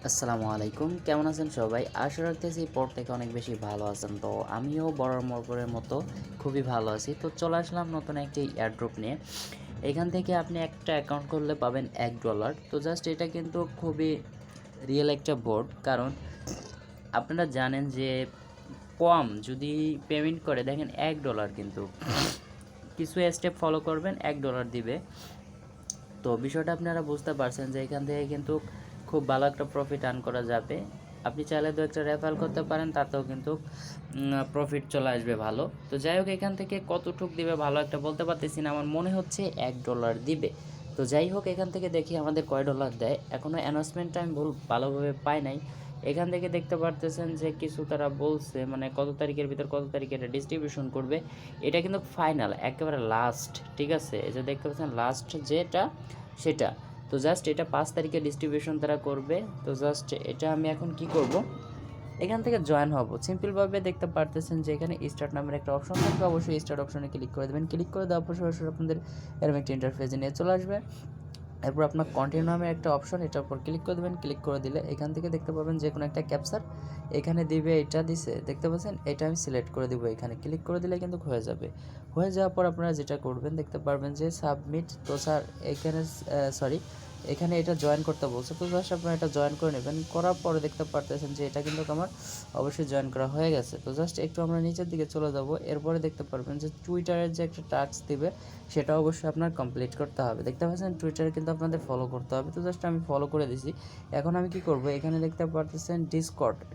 আসসালামু আলাইকুম, কেমন আছেন সবাই? আশা রাখতেছি পর থেকে অনেক বেশি ভালো আছেন। তো আমিও বরাবরের মতো খুবই ভালো আছি। তো চলে আসলাম নতুন একটি এয়ারড্রপ নিয়ে। এখান থেকে আপনি একটা অ্যাকাউন্ট করলে পাবেন $1। তো জাস্ট এটা কিন্তু খুবই রিয়েল একটা বোর্ড, কারণ আপনারা জানেন যে কম যদি পেমেন্ট করে দেখেন $1 কিন্তু কিছু স্টেপ ফলো করবেন $1 দিবে। তো বিষয়টা আপনারা বুঝতে পারছেন যে এখান থেকে কিন্তু খুব ভালো একটা প্রফিট আর্ন করা যাবে। আপনি চাইলে দু একটা রেফার করতে পারেন, তাতেও কিন্তু প্রফিট চলে আসবে ভালো। তো যাই হোক, এখান থেকে কতটুক দিবে ভালো একটা বলতে পারতেছি না, আমার মনে হচ্ছে $1 দিবে। তো যাই হোক, এখান থেকে দেখি আমাদের কয় ডলার দেয়। এখনও অ্যানাউন্সমেন্টটা আমি ভালোভাবে পাই নাই। এখান থেকে দেখতে পারতেছেন যে কিছু তারা বলছে, মানে কত তারিখের ভিতর কত তারিখে এটা ডিস্ট্রিবিউশন করবে। এটা কিন্তু ফাইনাল, একেবারে লাস্ট, ঠিক আছে? এই যে দেখতে পাচ্ছেন লাস্ট যেটা সেটা। তো জাস্ট এটা 5 তারিখে ডিস্ট্রিবিউশন তারা করবে। তো জাস্ট এটা আমি এখন কি করব, এখান থেকে জয়েন হব। সিম্পলভাবে দেখতে পারতেছেন যে এখানে স্টার্ট নামের একটা অপশন থাকবে, অবশ্যই স্টার্ট অপশনে ক্লিক করে দেবেন। ক্লিক করে দেওয়ার পর সরাসরি আপনাদের এরকম একটা ইন্টারফেসে নিয়ে চলে আসবে। এরপর আপনার কন্টিনিউ নামের একটা অপশন, এটার উপর ক্লিক করে দেবেন। ক্লিক করে দিলে এখান থেকে দেখতে পাবেন যে কোনো একটা ক্যাপচার এখানে দিবে, এটা দিছে দেখতে পাচ্ছেন, এটা আমি সিলেক্ট করে দিব। এখানে ক্লিক করে দিলে কিন্তু হয়ে যাবে। হয়ে যাওয়ার পর আপনারা যেটা করবেন দেখতে পারবেন যে সাবমিট। তো স্যার এখানে এখানে এটা জয়েন করতে বলছে। তো জাস্ট আপনারা এটা জয়েন করে নেবেন। করার পরে দেখতে পারতেছেন যে এটা কিন্তু আমার অবশ্যই জয়েন করা হয়ে গেছে। তো জাস্ট একটু আমরা নিচের দিকে চলে যাব। এরপরে দেখতে পারবেন যে টুইটারের যে একটা টাস্ক দিবে, সেটা অবশ্যই আপনার কমপ্লিট করতে হবে। দেখতে পাচ্ছেন টুইটারে কিন্তু আপনাদের ফলো করতে হবে। তো জাস্ট আমি ফলো করে দিছি। এখন আমি কি করব, এখানে দেখতে পারতেছেন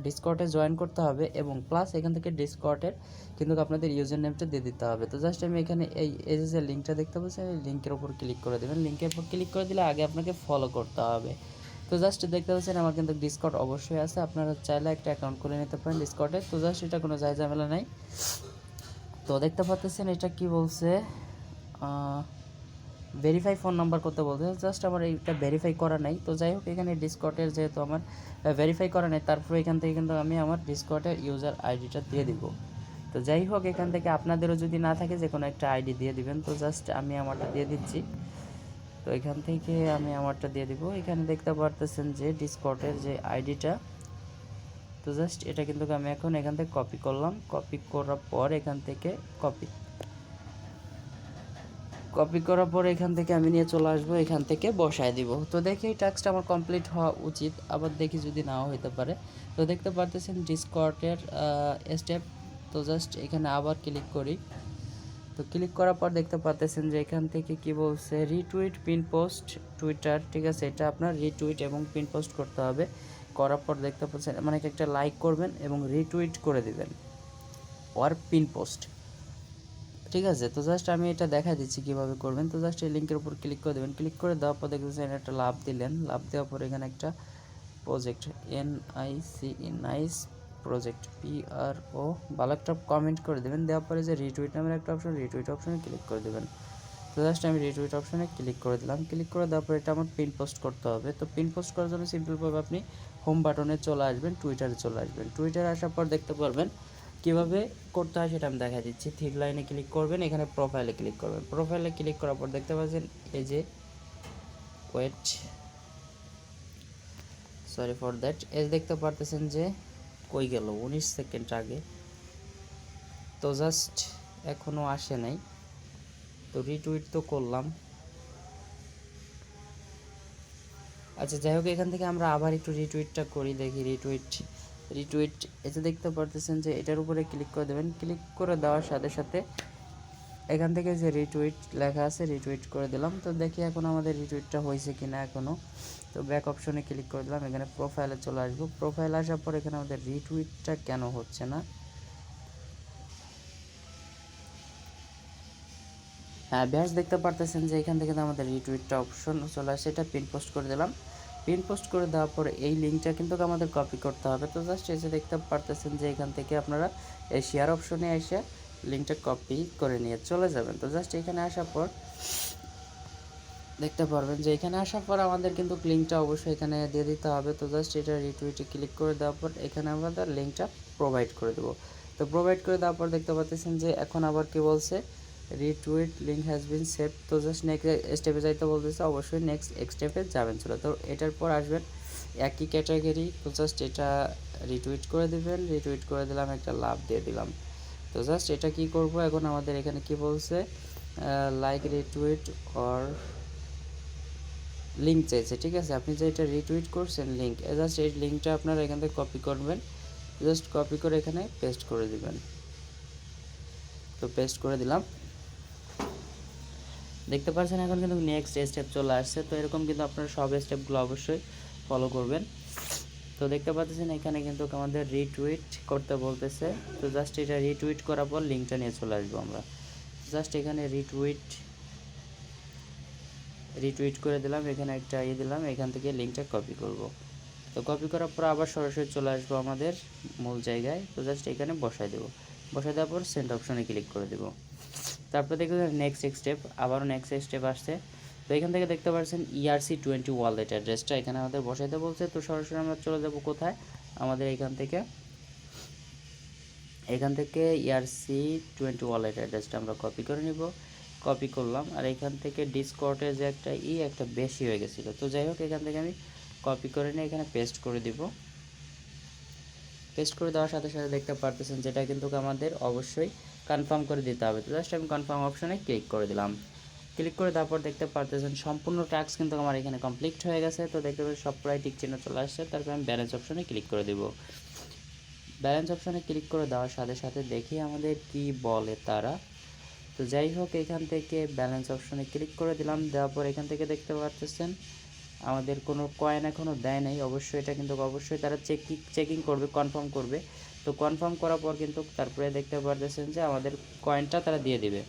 ডিসকর্ডে জয়েন করতে হবে, এবং প্লাস এখান থেকে ডিসকর্ডের কিন্তু আপনাদের ইউজার নেমটা দিয়ে দিতে হবে। তো জাস্ট আমি এখানে এই যে লিঙ্কটা দেখতে পাচ্ছেন, এই লিঙ্কের উপর ক্লিক করে দেবেন। লিঙ্কের উপর ক্লিক করে দিলে আগে আপনাকে ফলো করতে হবে। তো জাস্ট দেখতে পাচ্ছেন আমার কিন্তু ডিসকর্ড অবশ্যই আছে, আপনারা চাইলে একটা অ্যাকাউন্ট খুলে নিতে পারেন ডিসকর্ডে। তো জাস্ট এটা কোনো ঝামেলা নাই। তো দেখতে পাচ্ছেন এটা কি বলছে, ভেরিফাই ফোন নাম্বার করতে বলতে, জাস্ট আমার এইটা ভেরিফাই করা নাই। তো যাই হোক, এখানে ডিসকর্ডের যেহেতু আমার ভেরিফাই করা নেই, তারপরে এখান থেকে কিন্তু আমি আমার ডিসকর্ডের ইউজার আইডিটা দিয়ে দিব। তো যাই হোক, এখান থেকে আপনাদেরও যদি না থাকে যে কোনো একটা আইডি দিয়ে দিবেন। তো জাস্ট আমি আমারটা দিয়ে দিচ্ছি। তো এখান থেকে আমি আমারটা দিয়ে দিব। এখানে দেখতে পারতেছেন যে ডিসকর্ডের যে আইডিটা, তো জাস্ট এটা কিন্তু আমি এখন এখান থেকে কপি করলাম। কপি করার পর এখান থেকে কপি করার পর এখান থেকে আমি নিয়ে চলে আসবো, এখান থেকে বসায় দিব। তো দেখি এই টাস্কটা আমার কমপ্লিট হওয়া উচিত, আবার দেখি যদি নাও হতে পারে। তো দেখতে পারতেছেন ডিসকর্ডের স্টেপ। তো জাস্ট এখানে আবার ক্লিক করি। তো ক্লিক করার পর দেখতে পারতেছেন যে এখান থেকে কি বলছে, রিটুইট পিন পোস্ট টুইটার, ঠিক আছে? এটা আপনার রিটুইট এবং পিন পোস্ট করতে হবে। করার পর দেখতে পাচ্ছেন মানে একটা লাইক করবেন এবং রিটুইট করে দিবেন আর পিন পোস্ট, ঠিক আছে? তো জাস্ট আমি এটা দেখা দিচ্ছি কীভাবে করবেন। তো জাস্ট এই লিঙ্কের উপর ক্লিক করে দেবেন। ক্লিক করে দেওয়ার পর দেখতেছেন একটা লাভ দিলেন। লাভ দেওয়ার পর এখানে একটা project NICE nice project PRO ভালো একটা কমেন্ট করে দেবেন। দেওয়ার পরে যে রিটুইট নামের একটা অপশন, রিটুইট অপশনে ক্লিক করে দেবেন। তো জাস্ট আমি রিটুইট অপশনে ক্লিক করে দিলাম। ক্লিক করে দেওয়ার পর এটা আমার পিন পোস্ট করতে হবে। তো পিন পোস্ট করার জন্য সিম্পলভাবে আপনি হোম বাটনে চলে আসবেন, টুইটারে চলে আসবেন। টুইটারে আসার পর দেখতে পারবেন কীভাবে করতে হয় সেটা আমি দেখা দিচ্ছি। থ্রি লাইনে ক্লিক করবেন, এখানে প্রোফাইলে ক্লিক করবেন। প্রোফাইলে ক্লিক করার পর দেখতে পাচ্ছেন এই যে ওয়েট, সরি ফর দ্যাট, এই দেখতে পারতেছেন যে কই গেল 19 সেকেন্ড আগে। তো জাস্ট এখনও আসে নাই। তো রিটুইট তো করলাম। আচ্ছা যাই হোক, এখান থেকে আমরা আবার একটু রিটুইটটা করি, দেখি রিটুইট এতে দেখতে পারতেছেন যে এটার উপরে ক্লিক করে দেবেন। ক্লিক করে দেওয়ার সাথে সাথে এখান থেকে যে রিটুইট লেখা আছে, রিটুইট করে দিলাম। তো দেখি এখন আমাদের রিটুইটটা হয়েছে কি না এখনও। তো ব্যাক অপশনে ক্লিক করে দিলাম, এখানে প্রোফাইলে চলে আসবো। প্রোফাইলে আসার পর এখানে আমাদের রিটুইটটা কেন হচ্ছে না, হ্যাঁ ব্যাস দেখতে পারতেছেন যে এখান থেকে আমাদের রিটুইটটা অপশন চলে আসে। এটা পিন পোস্ট করে দিলাম। পিন পোস্ট করে দেওয়ার পরে এই লিঙ্কটা কিন্তু আমাদের কপি করতে হবে। তো জাস্ট এসে দেখতে পারতেছেন যে এখান থেকে আপনারা এই শেয়ার অপশনে এসে লিঙ্কটা কপি করে নিয়ে চলে যাবেন। তো জাস্ট এখানে আসার পর দেখতে পারবেন যে এখানে আসার পর আমাদের কিন্তু লিঙ্কটা অবশ্যই এখানে দিয়ে দিতে হবে। তো জাস্ট এটা রিটুইটে ক্লিক করে দেওয়ার পর এখানে আমাদের লিঙ্কটা প্রোভাইড করে দেবো। তো প্রোভাইড করে দেওয়ার পর দেখতে পাচ্ছেন যে এখন আবার কি বলছে, retweet link has been save. তো জাস্ট নেক্সট স্টেপে যাইতে বলতেছে, অবশ্যই নেক্সট স্টেপে যাবেন। চলো তো এটার পর আসবেন, একই ক্যাটাগরি, তো জাস্ট এটা রিটুইট করে দিবেন। রিটুইট করে দিলাম, একটা লাভ দিয়ে দিলাম। তো জাস্ট এটা কি করব এখন, আমাদের এখানে কি বলছে, লাইক রিটুইট অর লিঙ্ক চাইছে, ঠিক আছে। আপনি যে এটা রিটুইট করছেন লিঙ্ক, জাস্ট এই লিঙ্কটা আপনারা এখান থেকে কপি করবেন, জাস্ট কপি করে এখানে পেস্ট করে দিবেন। তো পেস্ট করে দিলাম, দেখতে পাচ্ছেন এখন কিন্তু নেক্সট স্টেপ চলে আসছে। তো এরকম কিন্তু আপনারা সব স্টেপগুলো অবশ্যই ফলো করবেন। তো দেখতে পাচ্ছেন এখানে কিন্তু আমাদের রিটুইট করতে বলতেছে। তো জাস্ট এটা রিটুইট করার পর লিঙ্কটা নিয়ে চলে আসবো আমরা। জাস্ট এখানে রিটুইট করে দিলাম, এখানে একটা দিলাম, এখান থেকে লিঙ্কটা কপি করব। তো কপি করার পর আবার সরাসরি চলে আসবো আমাদের মূল জায়গায়। তো জাস্ট এখানে বসাই দেবো, বসাই দেওয়ার পর সেন্ড অপশনে ক্লিক করে দেবো। তারপর দেখবেন নেক্সট স্টেপ, আবারও নেক্সট স্টেপ আসছে। তো এখান থেকে দেখতে পাচ্ছেন ERC20 ওয়ালেট অ্যাড্রেসটা এখানে আমাদের বসাইতে বলছে। তো সরাসরি আমরা চলে যাব কোথায়, আমাদের এখান থেকে ERC20 ওয়ালেট অ্যাড্রেসটা আমরা কপি করে নিব। কপি করলাম, আর এখান থেকে ডিসকর্ডে যে একটা বেশি হয়ে গেছিলো। তো যাই হোক, এখান থেকে আমি কপি করে নিয়ে এখানে পেস্ট করে দিব। পেস্ট করে দেওয়ার সাথে সাথে দেখতে পারতেছেন যেটা কিন্তু আমাদের অবশ্যই কনফার্ম করে দিতে হবে। তো জাস্ট আমি কনফার্ম অপশনে ক্লিক করে দিলাম। ক্লিক করে দেওয়ার পর দেখতে পারতেছেন সম্পূর্ণ টাস্ক কিন্তু আমার এখানে কমপ্লিট হয়ে গেছে। তো দেখতে পাচ্ছেন সব প্রায় টিক চিহ্ন চলে আসছে। তারপর আমি ব্যালেন্স অপশনে ক্লিক করে দেব। ব্যালেন্স অপশনে ক্লিক করে দেওয়ার সাথে সাথে দেখি আমাদের কি বলে তারা। তো যাই হোক, এখান থেকে ব্যালেন্স অপশনে ক্লিক করে দিলাম। দেওয়ার পর এখান থেকে দেখতে পাচ্ছেন আমাদের কোনো কয়েন এখনও দেয় নাই। অবশ্যই এটা কিন্তু অবশ্যই তারা চেকিং করবে, কনফার্ম করবে। তো কনফার্ম করার পর কিন্তু তারপরে দেখতে পারতেছেন যে আমাদের কয়েনটা তারা দিয়ে দিবে।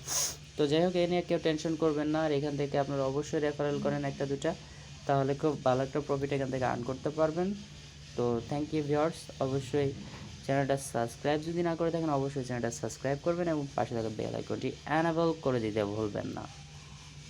তো যাই হোক, এই নিয়ে কেউ টেনশন করবেন না। আর এখান থেকে আপনারা অবশ্যই রেফারেল করেন একটা দুটা, তাহলে খুব ভালো একটা প্রফিট এখান থেকে আর্ন করতে পারবেন। তো থ্যাংক ইউ ভিউয়ার্স, অবশ্যই চ্যানেলটা সাবস্ক্রাইব যদি না করে থাকেন অবশ্যই চ্যানেলটা সাবস্ক্রাইব করবেন এবং পাশে থাকা বেল আইকনটি এনেবল করে দিতে ভুলবেন না।